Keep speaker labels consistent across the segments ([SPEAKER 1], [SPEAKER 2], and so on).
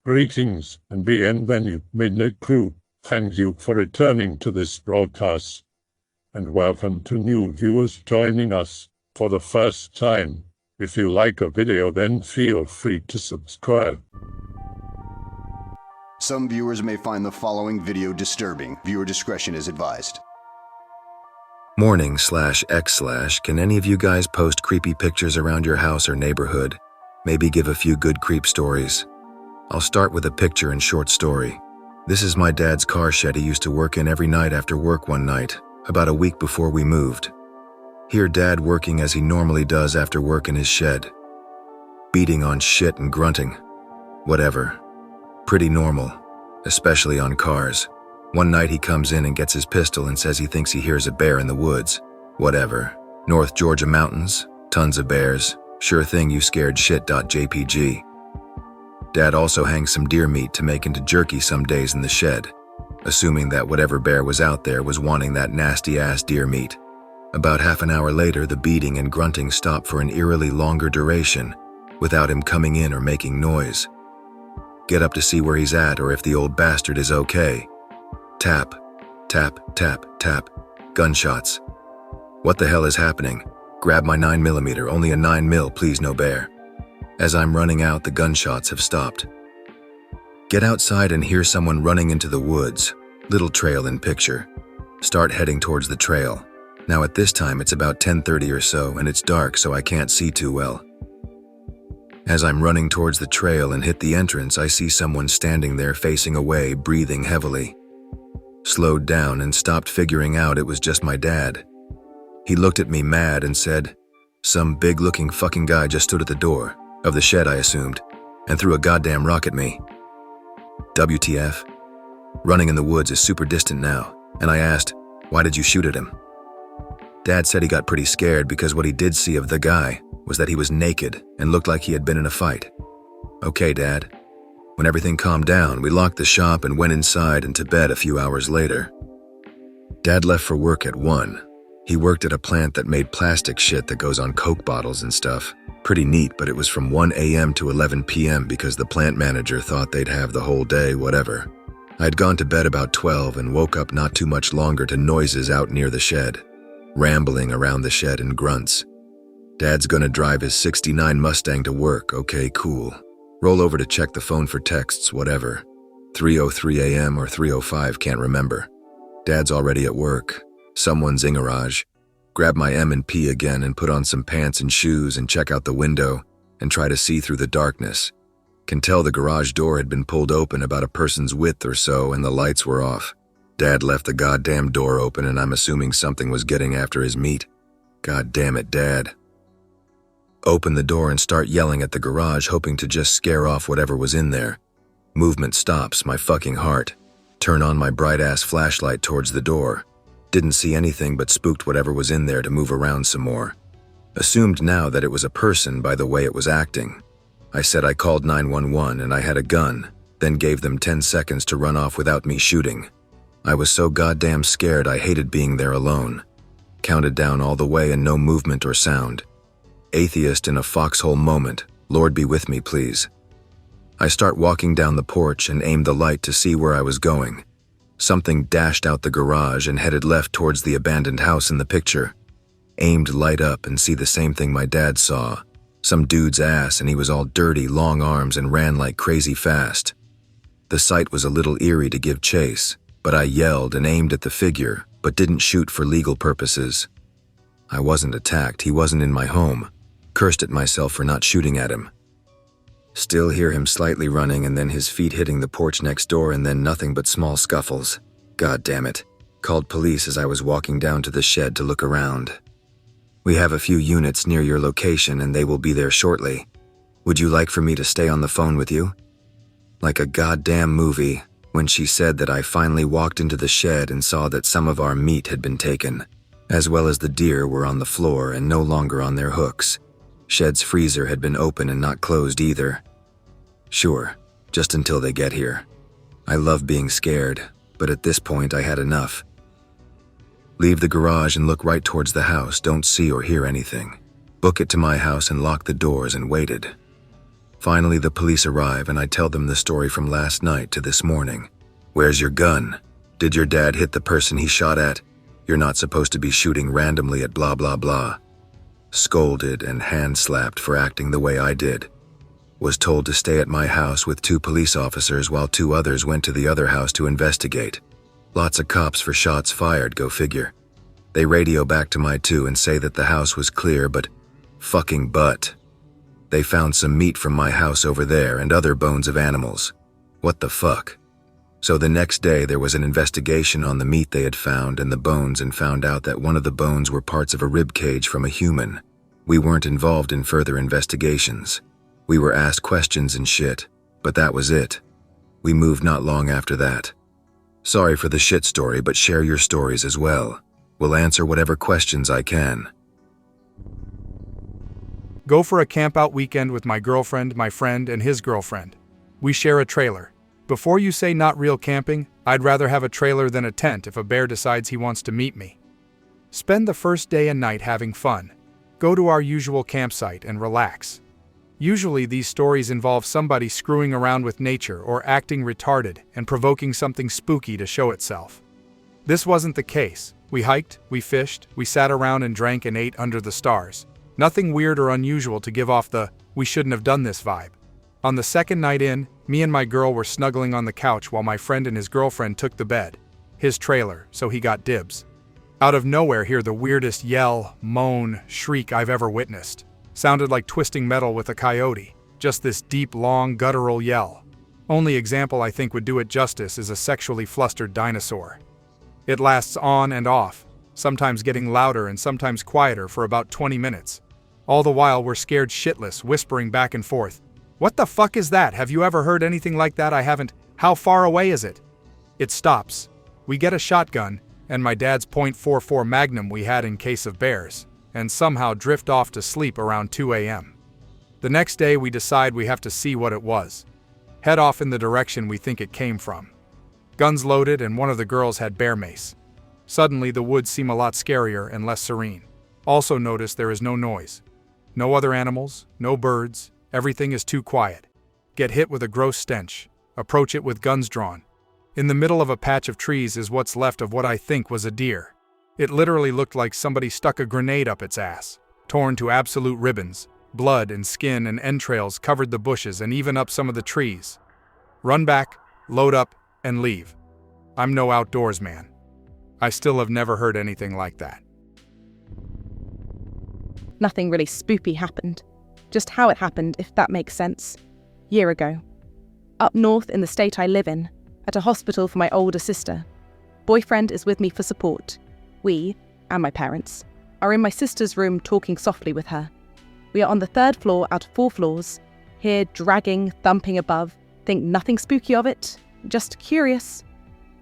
[SPEAKER 1] Greetings and bienvenue, Midnight Crew. Thank you for returning to this broadcast. And welcome to new viewers joining us for the first time. If you like a video, then feel free to subscribe.
[SPEAKER 2] Some viewers may find the following video disturbing. Viewer discretion is advised.
[SPEAKER 3] Morning/X/ can any of you guys post creepy pictures around your house or neighborhood? Maybe give a few good creep stories. I'll start with a picture and short story. This is my dad's car shed he used to work in every night after work one night, about a week before we moved. Here Dad working as he normally does after work in his shed. Beating on shit and grunting. Whatever. Pretty normal, especially on cars. One night he comes in and gets his pistol and says he thinks he hears a bear in the woods. Whatever. North Georgia mountains, tons of bears. Sure thing you scared shit.jpg. Dad also hangs some deer meat to make into jerky some days in the shed, assuming that whatever bear was out there was wanting that nasty-ass deer meat. About half an hour later, the beating and grunting stop for an eerily longer duration, without him coming in or making noise. Get up to see where he's at or if the old bastard is okay. Tap, tap, tap, tap. Gunshots. What the hell is happening? Grab my 9mm, only a 9mm, please, no bear. As I'm running out, the gunshots have stopped. Get outside and hear someone running into the woods. Little trail in picture. Start heading towards the trail. Now at this time it's about 10:30 or so and it's dark so I can't see too well. As I'm running towards the trail and hit the entrance, I see someone standing there facing away, breathing heavily. Slowed down and stopped, figuring out it was just my dad. He looked at me mad and said, "Some big-looking fucking guy just stood at the door." Of the shed, I assumed, and threw a goddamn rock at me. WTF? Running in the woods is super distant now, and I asked, "Why did you shoot at him?" Dad said he got pretty scared because what he did see of the guy was that he was naked and looked like he had been in a fight. Okay, Dad. When everything calmed down, we locked the shop and went inside and to bed a few hours later. Dad left for work at 1. He worked at a plant that made plastic shit that goes on Coke bottles and stuff. Pretty neat, but it was from 1 a.m. to 11 p.m. because the plant manager thought they'd have the whole day, whatever. I'd gone to bed about 12 and woke up not too much longer to noises out near the shed. Rambling around the shed and grunts. Dad's gonna drive his '69 Mustang to work, okay, cool. Roll over to check the phone for texts, whatever. 3:03 a.m. or 3:05, can't remember. Dad's already at work. Someone's in garage. Grab my M&P again and put on some pants and shoes and check out the window and try to see through the darkness. Can tell the garage door had been pulled open about a person's width or so and the lights were off. Dad left the goddamn door open and I'm assuming something was getting after his meat. God damn it, Dad. Open the door and start yelling at the garage, hoping to just scare off whatever was in there. Movement stops, my fucking heart. Turn on my bright-ass flashlight towards the door. Didn't see anything but spooked whatever was in there to move around some more. Assumed now that it was a person by the way it was acting. I said I called 911 and I had a gun, then gave them 10 seconds to run off without me shooting. I was so goddamn scared I hated being there alone. Counted down all the way and no movement or sound. Atheist in a foxhole moment, Lord be with me please. I start walking down the porch and aim the light to see where I was going. Something dashed out the garage and headed left towards the abandoned house in the picture. Aimed light up and see the same thing my dad saw. Some dude's ass and he was all dirty, long arms and ran like crazy fast. The sight was a little eerie to give chase, but I yelled and aimed at the figure, but didn't shoot for legal purposes. I wasn't attacked, he wasn't in my home. Cursed at myself for not shooting at him. Still hear him slightly running and then his feet hitting the porch next door and then nothing but small scuffles. God damn it. Called police as I was walking down to the shed to look around. We have a few units near your location and they will be there shortly. Would you like for me to stay on the phone with you? Like a goddamn movie, when she said that I finally walked into the shed and saw that some of our meat had been taken, as well as the deer were on the floor and no longer on their hooks. Shed's freezer had been open and not closed either. Sure, just until they get here. I love being scared, but at this point I had enough. Leave the garage and look right towards the house, don't see or hear anything. Book it to my house and lock the doors and waited. Finally, the police arrive and I tell them the story from last night to this morning. Where's your gun? Did your dad hit the person he shot at? You're not supposed to be shooting randomly at blah blah blah. Scolded and hand-slapped for acting the way I did. Was told to stay at my house with 2 police officers while 2 others went to the other house to investigate. Lots of cops for shots fired, go figure. They radio back to my 2 and say that the house was clear, but they found some meat from my house over there and other bones of animals. What the fuck? So the next day there was an investigation on the meat they had found and the bones, and found out that one of the bones were parts of a rib cage from a human. We weren't involved in further investigations. We were asked questions and shit, but that was it. We moved not long after that. Sorry for the shit story, but share your stories as well. We'll answer whatever questions I can.
[SPEAKER 4] Go for a campout weekend with my girlfriend, my friend, and his girlfriend. We share a trailer. Before you say not real camping, I'd rather have a trailer than a tent if a bear decides he wants to meet me. Spend the first day and night having fun. Go to our usual campsite and relax. Usually these stories involve somebody screwing around with nature or acting retarded and provoking something spooky to show itself. This wasn't the case. We hiked, we fished, we sat around and drank and ate under the stars. Nothing weird or unusual to give off the "we shouldn't have done this" vibe. On the second night in, me and my girl were snuggling on the couch while my friend and his girlfriend took the bed. His trailer, so he got dibs. Out of nowhere, hear the weirdest yell, moan, shriek I've ever witnessed. Sounded like twisting metal with a coyote. Just this deep, long, guttural yell. Only example I think would do it justice is a sexually flustered dinosaur. It lasts on and off, sometimes getting louder and sometimes quieter for about 20 minutes. All the while we're scared shitless, whispering back and forth. "What the fuck is that? Have you ever heard anything like that? I haven't. How far away is it?" It stops. We get a shotgun, and my dad's .44 Magnum we had in case of bears, and somehow drift off to sleep around 2 a.m. The next day we decide we have to see what it was. Head off in the direction we think it came from. Guns loaded, and one of the girls had bear mace. Suddenly the woods seem a lot scarier and less serene. Also notice there is no noise. No other animals, no birds, everything is too quiet. Get hit with a gross stench. Approach it with guns drawn. In the middle of a patch of trees is what's left of what I think was a deer. It literally looked like somebody stuck a grenade up its ass, torn to absolute ribbons. Blood and skin and entrails covered the bushes and even up some of the trees. Run back, load up, and leave. I'm no outdoors man. I still have never heard anything like that.
[SPEAKER 5] Nothing really spoopy happened. Just how it happened, if that makes sense. Year ago. Up north in the state I live in, at a hospital for my older sister. Boyfriend is with me for support. We, and my parents, are in my sister's room talking softly with her. We are on the 3rd floor out of 4 floors. Hear dragging, thumping above. Think nothing spooky of it. Just curious.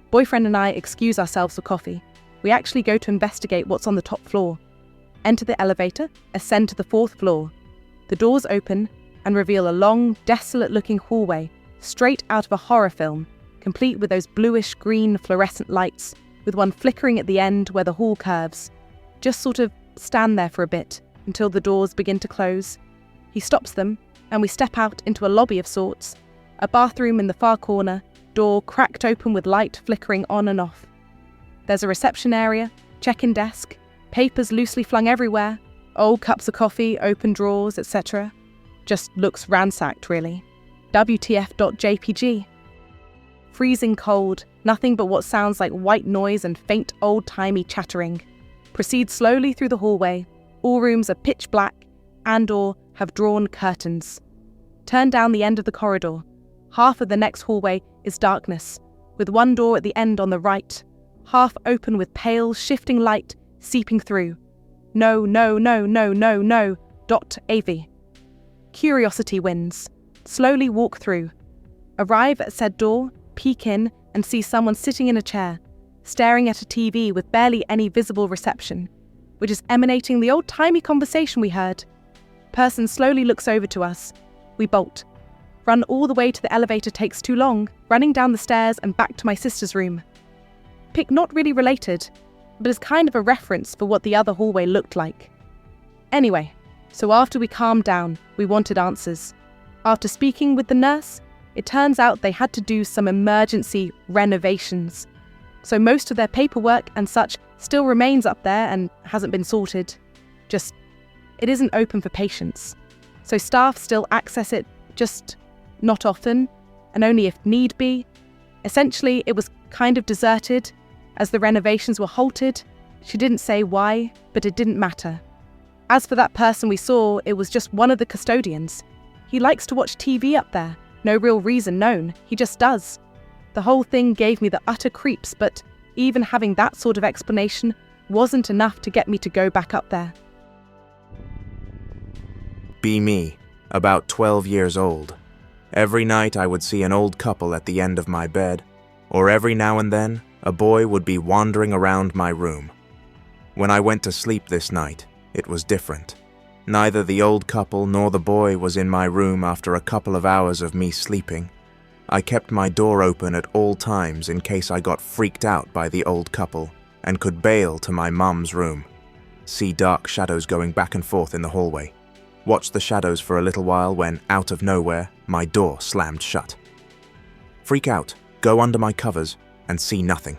[SPEAKER 5] Boyfriend and I excuse ourselves for coffee. We actually go to investigate what's on the top floor. Enter the elevator, ascend to the 4th floor. The doors open and reveal a long, desolate-looking hallway straight out of a horror film, complete with those bluish-green fluorescent lights, with one flickering at the end where the hall curves. Just sort of stand there for a bit until the doors begin to close. He stops them, and we step out into a lobby of sorts, a bathroom in the far corner, door cracked open with light flickering on and off. There's a reception area, check-in desk, papers loosely flung everywhere, old cups of coffee, open drawers, etc. Just looks ransacked, really. WTF.jpg. Freezing cold, nothing but what sounds like white noise and faint old-timey chattering. Proceed slowly through the hallway. All rooms are pitch black and/or have drawn curtains. Turn down the end of the corridor. Half of the next hallway is darkness, with one door at the end on the right, half open with pale, shifting light seeping through. No. .av. Curiosity wins. Slowly walk through. Arrive at said door, peek in, and see someone sitting in a chair, staring at a TV with barely any visible reception, which is emanating the old-timey conversation we heard. Person slowly looks over to us. We bolt. Run all the way to the elevator takes too long, running down the stairs and back to my sister's room. Pick not really related, but is kind of a reference for what the other hallway looked like. Anyway, so after we calmed down, we wanted answers. After speaking with the nurse, it turns out they had to do some emergency renovations. So most of their paperwork and such still remains up there and hasn't been sorted. Just, it isn't open for patients. So staff still access it, just not often, and only if need be. Essentially, it was kind of deserted, as the renovations were halted. She didn't say why, but it didn't matter. As for that person we saw, it was just one of the custodians. He likes to watch TV up there. No real reason known, he just does. The whole thing gave me the utter creeps, but even having that sort of explanation wasn't enough to get me to go back up there.
[SPEAKER 6] Be me, about 12 years old. Every night I would see an old couple at the end of my bed, or every now and then a boy would be wandering around my room. When I went to sleep this night, it was different. Neither the old couple nor the boy was in my room after a couple of hours of me sleeping. I kept my door open at all times in case I got freaked out by the old couple and could bail to my mum's room. See dark shadows going back and forth in the hallway. Watch the shadows for a little while when, out of nowhere, my door slammed shut. Freak out, go under my covers, and see nothing.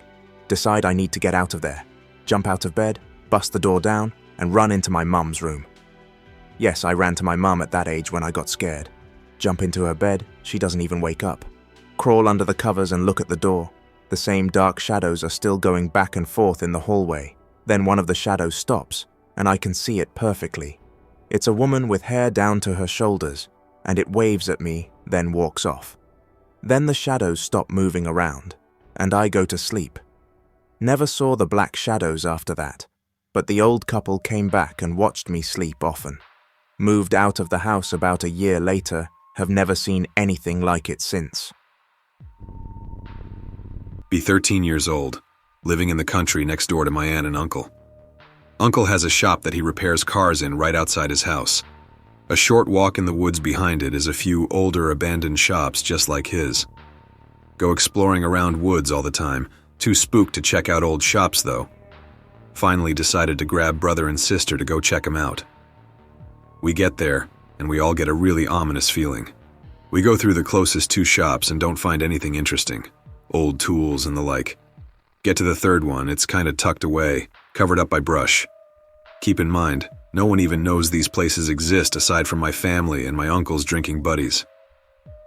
[SPEAKER 6] Decide I need to get out of there. Jump out of bed, bust the door down, and run into my mum's room. Yes, I ran to my mum at that age when I got scared. Jump into her bed, she doesn't even wake up. Crawl under the covers and look at the door. The same dark shadows are still going back and forth in the hallway. Then one of the shadows stops, and I can see it perfectly. It's a woman with hair down to her shoulders, and it waves at me, then walks off. Then the shadows stop moving around, and I go to sleep. Never saw the black shadows after that, but the old couple came back and watched me sleep often. Moved out of the house about a year later, have never seen anything like it since.
[SPEAKER 7] Be 13 years old, living in the country next door to my aunt and uncle. Uncle has a shop that he repairs cars in right outside his house. A short walk in the woods behind it is a few older abandoned shops just like his. Go exploring around woods all the time, too spooked to check out old shops though. Finally decided to grab brother and sister to go check them out. We get there, and we all get a really ominous feeling. We go through the closest two shops and don't find anything interesting. Old tools and the like. Get to the third one, it's kinda tucked away, covered up by brush. Keep in mind, no one even knows these places exist aside from my family and my uncle's drinking buddies.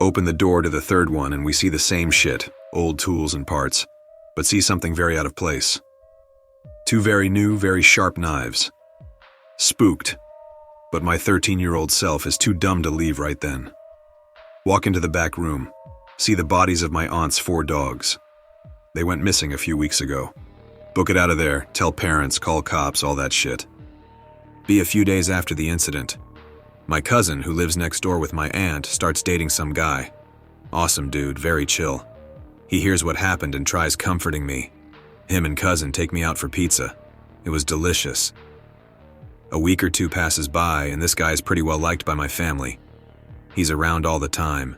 [SPEAKER 7] Open the door to the third one and we see the same shit, old tools and parts, but see something very out of place. Two very new, very sharp knives. Spooked, but my 13-year-old self is too dumb to leave right then. Walk into the back room, see the bodies of my aunt's 4 dogs. They went missing a few weeks ago. Book it out of there, tell parents, call cops, all that shit. Be a few days after the incident. My cousin, who lives next door with my aunt, starts dating some guy. Awesome dude, very chill. He hears what happened and tries comforting me. Him and cousin take me out for pizza. It was delicious. A week or two passes by and this guy is pretty well liked by my family. He's around all the time.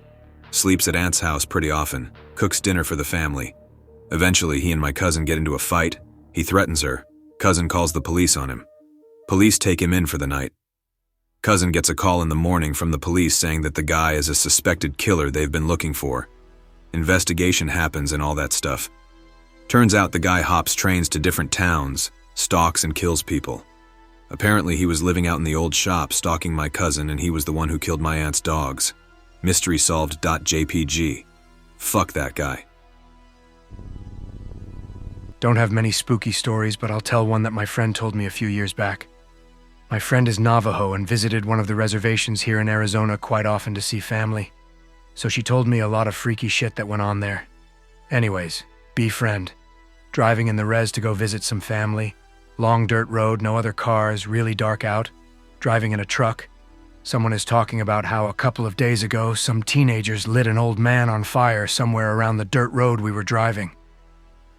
[SPEAKER 7] Sleeps at aunt's house pretty often. Cooks dinner for the family. Eventually, he and my cousin get into a fight. He threatens her. Cousin calls the police on him. Police take him in for the night. Cousin gets a call in the morning from the police saying that the guy is a suspected killer they've been looking for. Investigation happens and all that stuff. Turns out the guy hops trains to different towns, stalks and kills people. Apparently he was living out in the old shop stalking my cousin and he was the one who killed my aunt's dogs. Mystery solved.jpg. Fuck that guy.
[SPEAKER 4] Don't have many spooky stories, but I'll tell one that my friend told me a few years back. My friend is Navajo and visited one of the reservations here in Arizona quite often to see family. So she told me a lot of freaky shit that went on there. Anyways, B friend. Driving in the res to go visit some family. Long dirt road, no other cars, really dark out. Driving in a truck. Someone is talking about how a couple of days ago, some teenagers lit an old man on fire somewhere around the dirt road we were driving.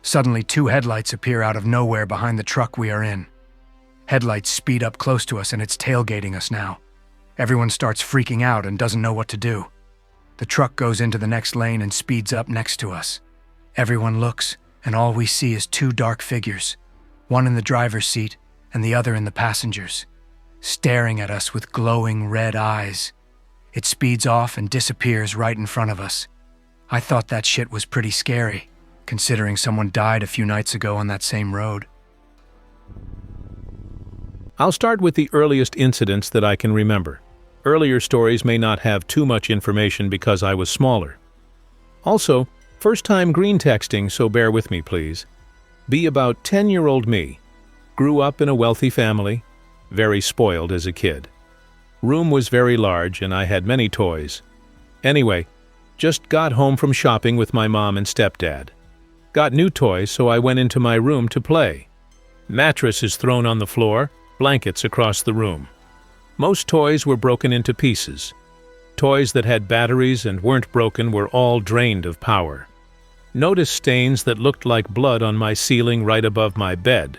[SPEAKER 4] Suddenly, 2 headlights appear out of nowhere behind the truck we are in. Headlights speed up close to us and it's tailgating us now. Everyone starts freaking out and doesn't know what to do. The truck goes into the next lane and speeds up next to us. Everyone looks, and all we see is 2 dark figures, one in the driver's seat and the other in the passenger's, staring at us with glowing red eyes.
[SPEAKER 8] It speeds off and disappears right in front of us. I thought that shit was pretty scary, considering someone died a few nights ago on that same road.
[SPEAKER 9] I'll start with the earliest incidents that I can remember. Earlier stories may not have too much information because I was smaller. Also, first time green texting, so bear with me please. Be about 10-year-old me. Grew up in a wealthy family, very spoiled as a kid. Room was very large and I had many toys. Anyway, just got home from shopping with my mom and stepdad. Got new toys, so I went into my room to play. Mattress is thrown on the floor, blankets across the room. Most toys were broken into pieces. Toys that had batteries and weren't broken were all drained of power. Notice stains that looked like blood on my ceiling right above my bed.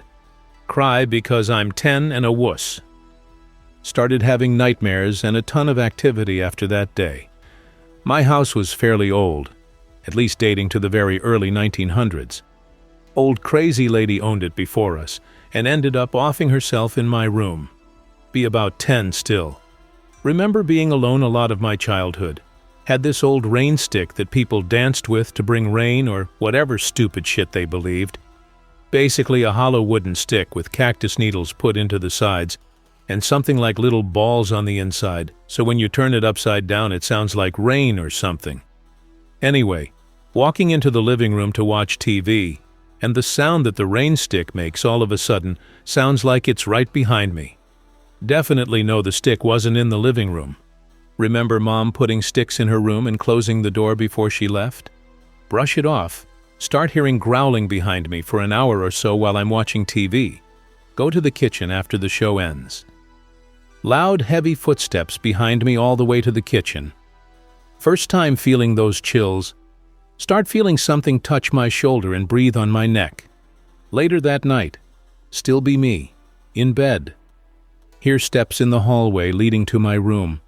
[SPEAKER 9] Cry because I'm 10 and a wuss. Started having nightmares and a ton of activity after that day. My house was fairly old, at least dating to the very early 1900s. Old crazy lady owned it before us and ended up offing herself in my room. Be about 10 still. Remember being alone a lot of my childhood. Had this old rain stick that people danced with to bring rain or whatever stupid shit they believed. Basically a hollow wooden stick with cactus needles put into the sides and something like little balls on the inside, so when you turn it upside down it sounds like rain or something. Anyway, walking into the living room to watch TV, and the sound that the rain stick makes all of a sudden sounds like it's right behind me. Definitely know the stick wasn't in the living room. Remember Mom putting sticks in her room and closing the door before she left? Brush it off. Start hearing growling behind me for an hour or so while I'm watching TV. Go to the kitchen after the show ends. Loud, heavy footsteps behind me all the way to the kitchen. First time feeling those chills. Start feeling something touch my shoulder and breathe on my neck. Later that night, still be me, in bed. Hear steps in the hallway leading to my room.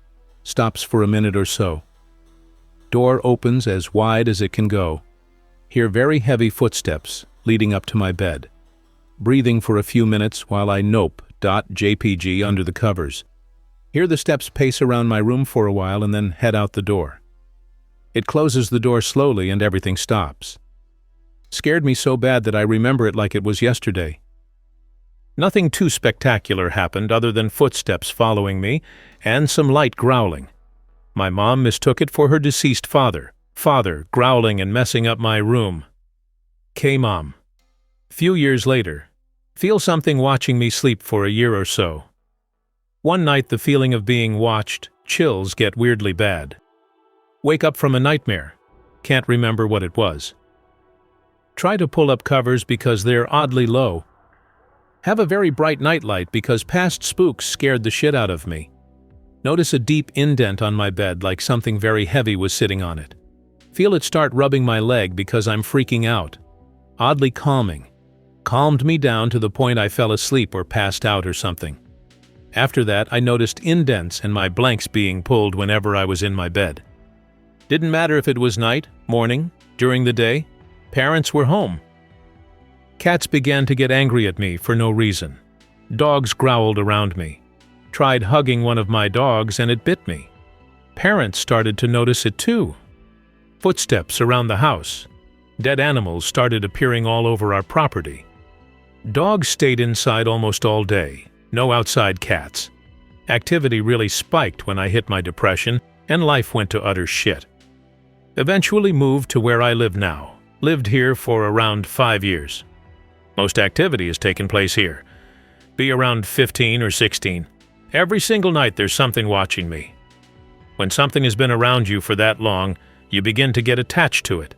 [SPEAKER 9] Stops for a minute or so. Door opens as wide as it can go. Hear very heavy footsteps leading up to my bed. Breathing for a few minutes while I nope.jpg under the covers. Hear the steps pace around my room for a while and then head out the door. It closes the door slowly and everything stops. Scared me so bad that I remember it like it was yesterday. Nothing too spectacular happened other than footsteps following me and some light growling. My mom mistook it for her deceased father growling and messing up my room. K-Mom. Few years later, feel something watching me sleep for a year or so. One night the feeling of being watched, chills get weirdly bad. Wake up from a nightmare. Can't remember what it was. Try to pull up covers because they're oddly low. Have a very bright nightlight because past spooks scared the shit out of me. Notice a deep indent on my bed like something very heavy was sitting on it. Feel it start rubbing my leg because I'm freaking out. Oddly calming. Calmed me down to the point I fell asleep or passed out or something. After that, I noticed indents and my blanks being pulled whenever I was in my bed. Didn't matter if it was night, morning, during the day. Parents were home. Cats began to get angry at me for no reason. Dogs growled around me. Tried hugging one of my dogs and it bit me. Parents started to notice it too. Footsteps around the house. Dead animals started appearing all over our property. Dogs stayed inside almost all day. No outside cats. Activity really spiked when I hit my depression and life went to utter shit. Eventually moved to where I live now. Lived here for around 5 years. Most activity has taken place here. Be around 15 or 16. Every single night there's something watching me. When something has been around you for that long, you begin to get attached to it.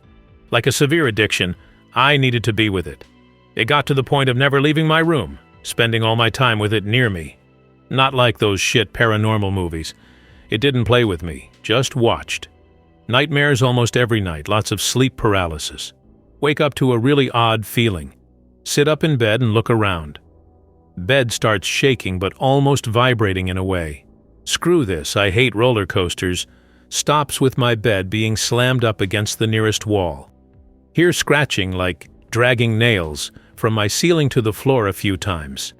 [SPEAKER 9] Like a severe addiction, I needed to be with it. It got to the point of never leaving my room, spending all my time with it near me. Not like those shit paranormal movies. It didn't play with me, just watched. Nightmares almost every night, lots of sleep paralysis. Wake up to a really odd feeling. Sit up in bed and look around. Bed starts shaking but almost vibrating in a way. Screw this, I hate roller coasters. Stops with my bed being slammed up against the nearest wall. Hear scratching like dragging nails from my ceiling to the floor a few times.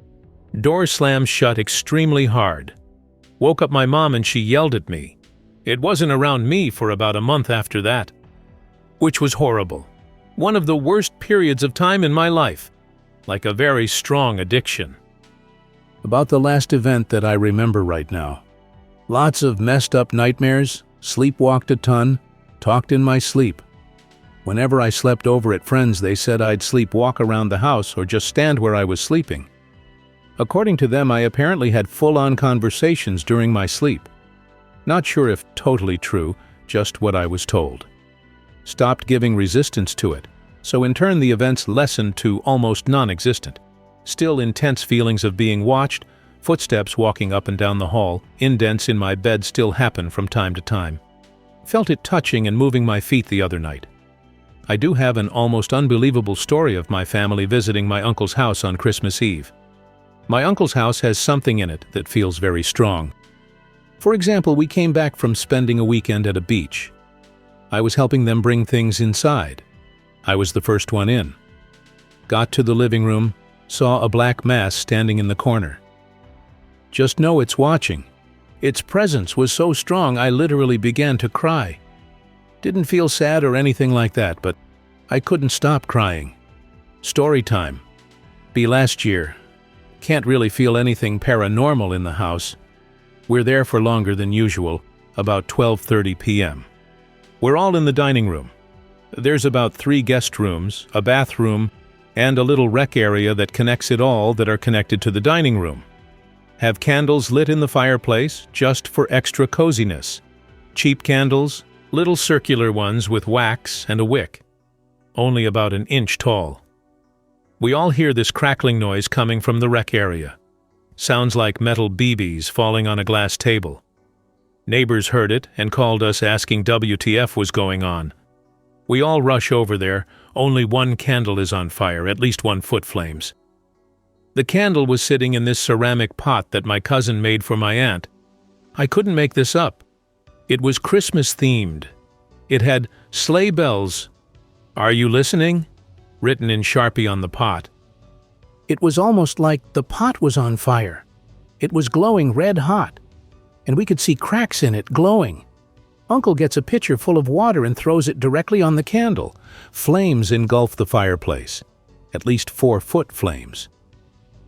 [SPEAKER 9] Door slams shut extremely hard. Woke up my mom and she yelled at me. It wasn't around me for about a month after that, which was horrible. One of the worst periods of time in my life, like a very strong addiction. About the last event that I remember right now. Lots of messed up nightmares, sleepwalked a ton, talked in my sleep. Whenever I slept over at friends, they said I'd sleepwalk around the house or just stand where I was sleeping. According to them, I apparently had full-on conversations during my sleep. Not sure if totally true, just what I was told. Stopped giving resistance to it, so in turn the events lessened to almost non-existent. Still intense feelings of being watched, footsteps walking up and down the hall, indents in my bed still happen from time to time. Felt it touching and moving my feet the other night. I do have an almost unbelievable story of my family visiting my uncle's house on Christmas Eve. My uncle's house has something in it that feels very strong. For example, we came back from spending a weekend at a beach. I was helping them bring things inside. I was the first one in. Got to the living room, saw a black mass standing in the corner. Just know it's watching. Its presence was so strong I literally began to cry. Didn't feel sad or anything like that, but I couldn't stop crying. Story time. Be last year. Can't really feel anything paranormal in the house. We're there for longer than usual, about 12:30 p.m. We're all in the dining room. There's about 3 guest rooms, a bathroom, and a little rec area that connects it all that are connected to the dining room. Have candles lit in the fireplace just for extra coziness. Cheap candles, little circular ones with wax and a wick, only about an inch tall. We all hear this crackling noise coming from the rec area. Sounds like metal BBs falling on a glass table. Neighbors heard it and called us asking WTF was going on. We all rush over there. Only one candle is on fire, at least 1 foot flames. The candle was sitting in this ceramic pot that my cousin made for my aunt. I couldn't make this up. It was Christmas themed. It had sleigh bells, "Are you listening?" written in Sharpie on the pot. It was almost like the pot was on fire. It was glowing red hot, and we could see cracks in it glowing. Uncle gets a pitcher full of water and throws it directly on the candle. Flames engulf the fireplace, at least 4-foot flames.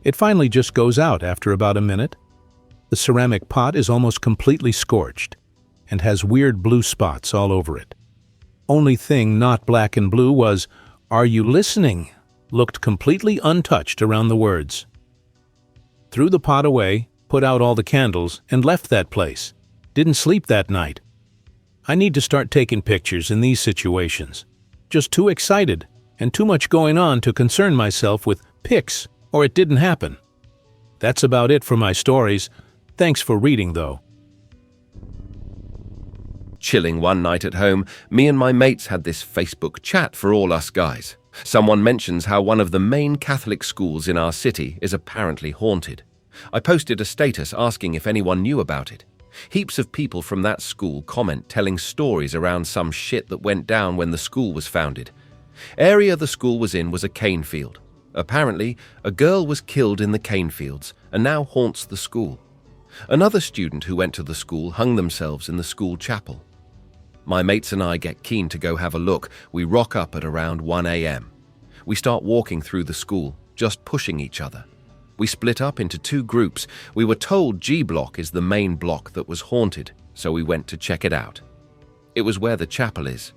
[SPEAKER 9] It finally just goes out after about a minute. The ceramic pot is almost completely scorched and has weird blue spots all over it. Only thing not black and blue was, "Are you listening?" looked completely untouched around the words. Threw the pot away, put out all the candles, and left that place. Didn't sleep that night. I need to start taking pictures in these situations. Just too excited and too much going on to concern myself with pics or it didn't happen. That's about it for my stories. Thanks for reading, though.
[SPEAKER 10] Chilling one night at home, me and my mates had this Facebook chat for all us guys. Someone mentions how one of the main Catholic schools in our city is apparently haunted. I posted a status asking if anyone knew about it. Heaps of people from that school comment telling stories around some shit that went down when the school was founded. Area the school was in was a cane field. Apparently, a girl was killed in the cane fields and now haunts the school. Another student who went to the school hung themselves in the school chapel. My mates and I get keen to go have a look. We rock up at around 1 a.m. We start walking through the school, just pushing each other. We split up into 2 groups. We were told G block is the main block that was haunted, so we went to check it out. It was where the chapel is.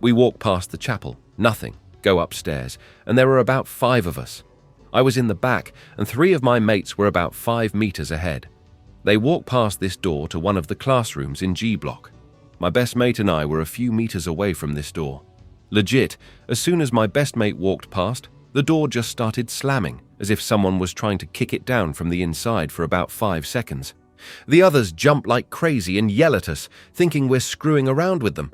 [SPEAKER 10] We walk past the chapel, nothing, go upstairs, and there were about 5 of us. I was in the back, and 3 of my mates were about 5 meters ahead. They walked past this door to one of the classrooms in G block. My best mate and I were a few meters away from this door. Legit, as soon as my best mate walked past, the door just started slamming, as if someone was trying to kick it down from the inside for about 5 seconds. The others jump like crazy and yell at us, thinking we're screwing around with them.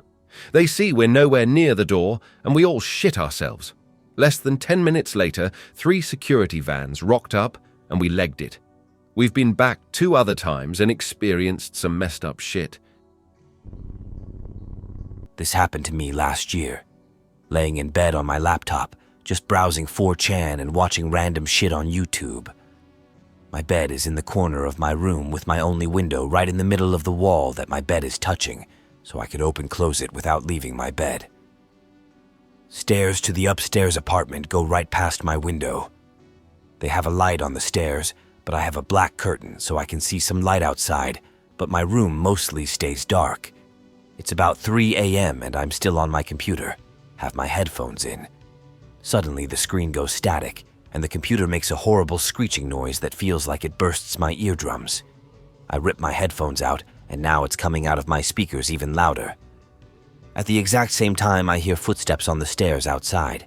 [SPEAKER 10] They see we're nowhere near the door, and we all shit ourselves. Less than 10 minutes later, 3 security vans rocked up, and we legged it. We've been back 2 other times and experienced some messed up shit.
[SPEAKER 11] This happened to me last year. Laying in bed on my laptop, just browsing 4chan and watching random shit on YouTube. My bed is in the corner of my room with my only window right in the middle of the wall that my bed is touching, so I could open-close it without leaving my bed. Stairs to the upstairs apartment go right past my window. They have a light on the stairs, but I have a black curtain so I can see some light outside, but my room mostly stays dark. It's about 3 a.m. and I'm still on my computer, have my headphones in. Suddenly the screen goes static, and the computer makes a horrible screeching noise that feels like it bursts my eardrums. I rip my headphones out, and now it's coming out of my speakers even louder. At the exact same time, I hear footsteps on the stairs outside.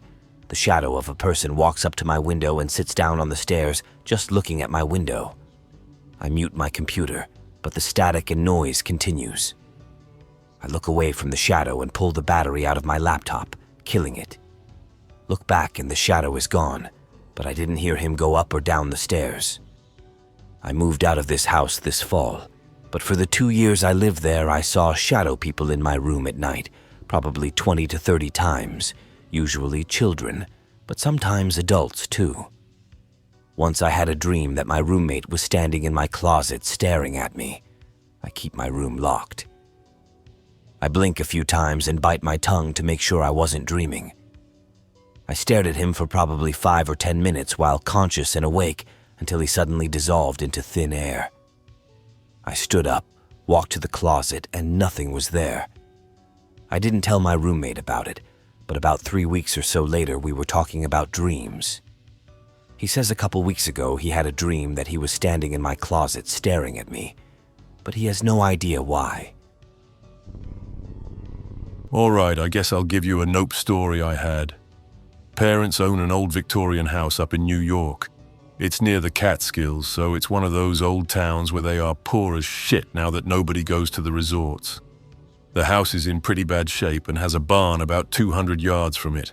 [SPEAKER 11] The shadow of a person walks up to my window and sits down on the stairs, just looking at my window. I mute my computer, but the static and noise continues. I look away from the shadow and pull the battery out of my laptop, killing it. Look back and the shadow is gone, but I didn't hear him go up or down the stairs. I moved out of this house this fall, but for the 2 years I lived there, I saw shadow people in my room at night, probably 20 to 30 times, usually children, but sometimes adults too. Once I had a dream that my roommate was standing in my closet staring at me. I keep my room locked. I blink a few times and bite my tongue to make sure I wasn't dreaming. I stared at him for probably 5 or 10 minutes while conscious and awake until he suddenly dissolved into thin air. I stood up, walked to the closet, and nothing was there. I didn't tell my roommate about it, but about 3 weeks or so later we were talking about dreams. He says a couple weeks ago he had a dream that he was standing in my closet staring at me, but he has no idea why.
[SPEAKER 12] All right, I guess I'll give you a nope story I had. Parents own an old Victorian house up in New York. It's near the Catskills, so it's one of those old towns where they are poor as shit now that nobody goes to the resorts. The house is in pretty bad shape and has a barn about 200 yards from it.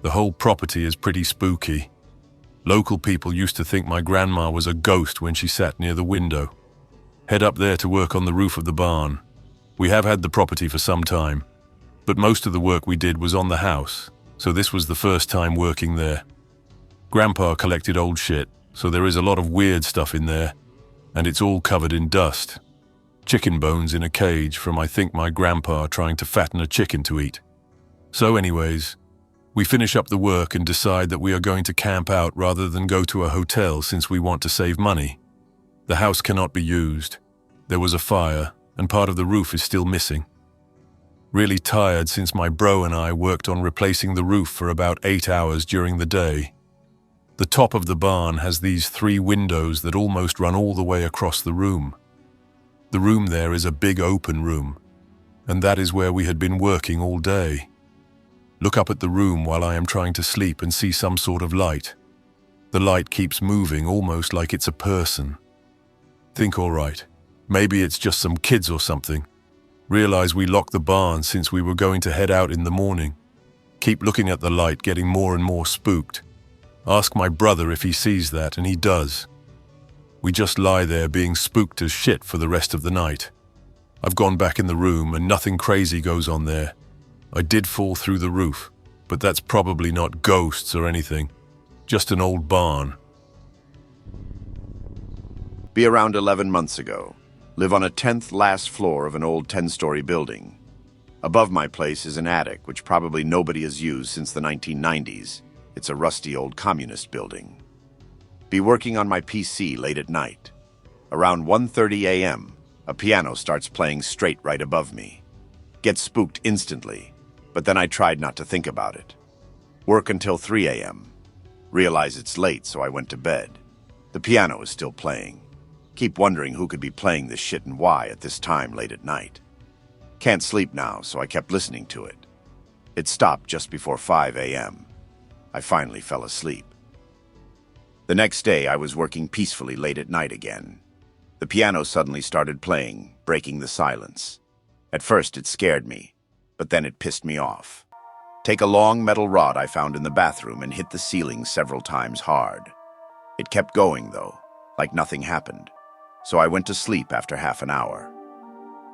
[SPEAKER 12] The whole property is pretty spooky. Local people used to think my grandma was a ghost when she sat near the window. Head up there to work on the roof of the barn. We have had the property for some time, but most of the work we did was on the house, so this was the first time working there. Grandpa collected old shit, so there is a lot of weird stuff in there, and it's all covered in dust. Chicken bones in a cage from I think my grandpa trying to fatten a chicken to eat. So anyways, we finish up the work and decide that we are going to camp out rather than go to a hotel since we want to save money. The house cannot be used. There was a fire, and part of the roof is still missing. Really tired since my bro and I worked on replacing the roof for about 8 hours during the day. The top of the barn has these 3 windows that almost run all the way across the room. The room there is a big open room, and that is where we had been working all day. Look up at the room while I am trying to sleep and see some sort of light. The light keeps moving almost like it's a person. Think all right, maybe it's just some kids or something. Realize we locked the barn since we were going to head out in the morning. Keep looking at the light, getting more and more spooked. Ask my brother if he sees that, and he does. We just lie there being spooked as shit for the rest of the night. I've gone back in the room and nothing crazy goes on there. I did fall through the roof, but that's probably not ghosts or anything. Just an old barn.
[SPEAKER 2] Be around 11 months ago. Live on a 10th last floor of an old 10-story building. Above my place is an attic, which probably nobody has used since the 1990s. It's a rusty old communist building. Be working on my PC late at night. Around 1:30 a.m., a piano starts playing straight right above me. Get spooked instantly, but then I tried not to think about it. Work until 3 a.m. Realize it's late, so I went to bed. The piano is still playing. Keep wondering who could be playing this shit and why at this time late at night. Can't sleep now, so I kept listening to it. It stopped just before 5 a.m. I finally fell asleep. The next day, I was working peacefully late at night again. The piano suddenly started playing, breaking the silence. At first, it scared me, but then it pissed me off. Take a long metal rod I found in the bathroom and hit the ceiling several times hard. It kept going, though, like nothing happened. So I went to sleep after half an hour.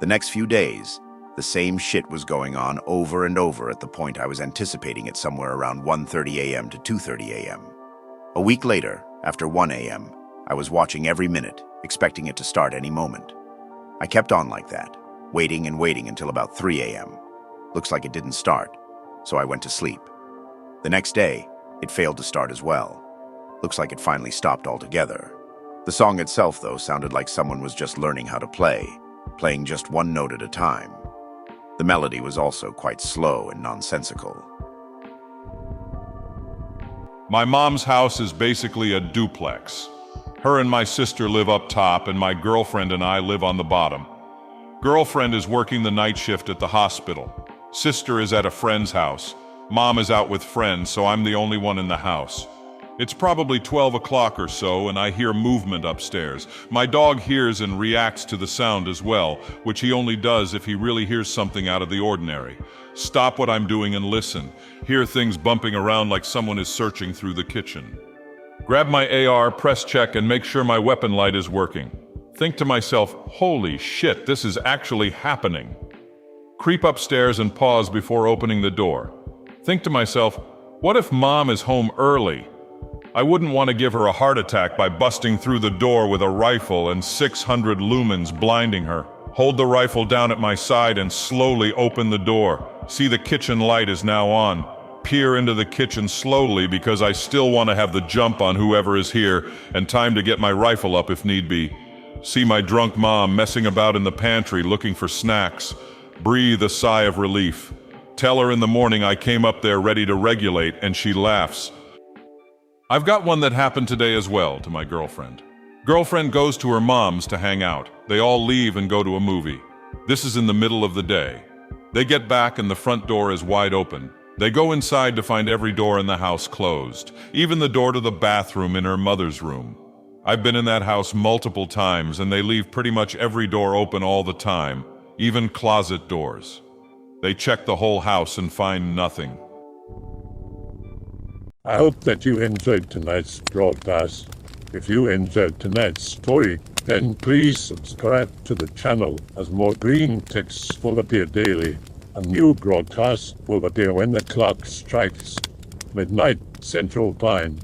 [SPEAKER 2] The next few days, the same shit was going on over and over at the point I was anticipating it somewhere around 1:30 a.m. to 2:30 a.m. A week later, after 1 a.m., I was watching every minute, expecting it to start any moment. I kept on like that, waiting and waiting until about 3 a.m. Looks like it didn't start, so I went to sleep. The next day, it failed to start as well. Looks like it finally stopped altogether. The song itself, though, sounded like someone was just learning how to play, playing just one note at a time. The melody was also quite slow and nonsensical.
[SPEAKER 13] My mom's house is basically a duplex. Her and my sister live up top, and my girlfriend and I live on the bottom. Girlfriend is working the night shift at the hospital. Sister is at a friend's house. Mom is out with friends, so I'm the only one in the house. It's probably 12 o'clock or so, and I hear movement upstairs. My dog hears and reacts to the sound as well, which he only does if he really hears something out of the ordinary. Stop what I'm doing and listen. Hear things bumping around like someone is searching through the kitchen. Grab my AR, press check, and make sure my weapon light is working. Think to myself, holy shit, this is actually happening. Creep upstairs and pause before opening the door. Think to myself, what if Mom is home early? I wouldn't want to give her a heart attack by busting through the door with a rifle and 600 lumens blinding her. Hold the rifle down at my side and slowly open the door. See, the kitchen light is now on. Peer into the kitchen slowly because I still want to have the jump on whoever is here and time to get my rifle up if need be. See my drunk mom messing about in the pantry looking for snacks. Breathe a sigh of relief. Tell her in the morning I came up there ready to regulate, and she laughs. I've got one that happened today as well to my girlfriend. Girlfriend goes to her mom's to hang out. They all leave and go to a movie. This is in the middle of the day. They get back and the front door is wide open. They go inside to find every door in the house closed, even the door to the bathroom in her mother's room. I've been in that house multiple times, and they leave pretty much every door open all the time, even closet doors. They check the whole house and find nothing.
[SPEAKER 1] I hope that you enjoyed tonight's broadcast. If you enjoyed tonight's story, then please subscribe to the channel as more Greentext will appear daily. A new broadcast will appear when the clock strikes midnight Central Time.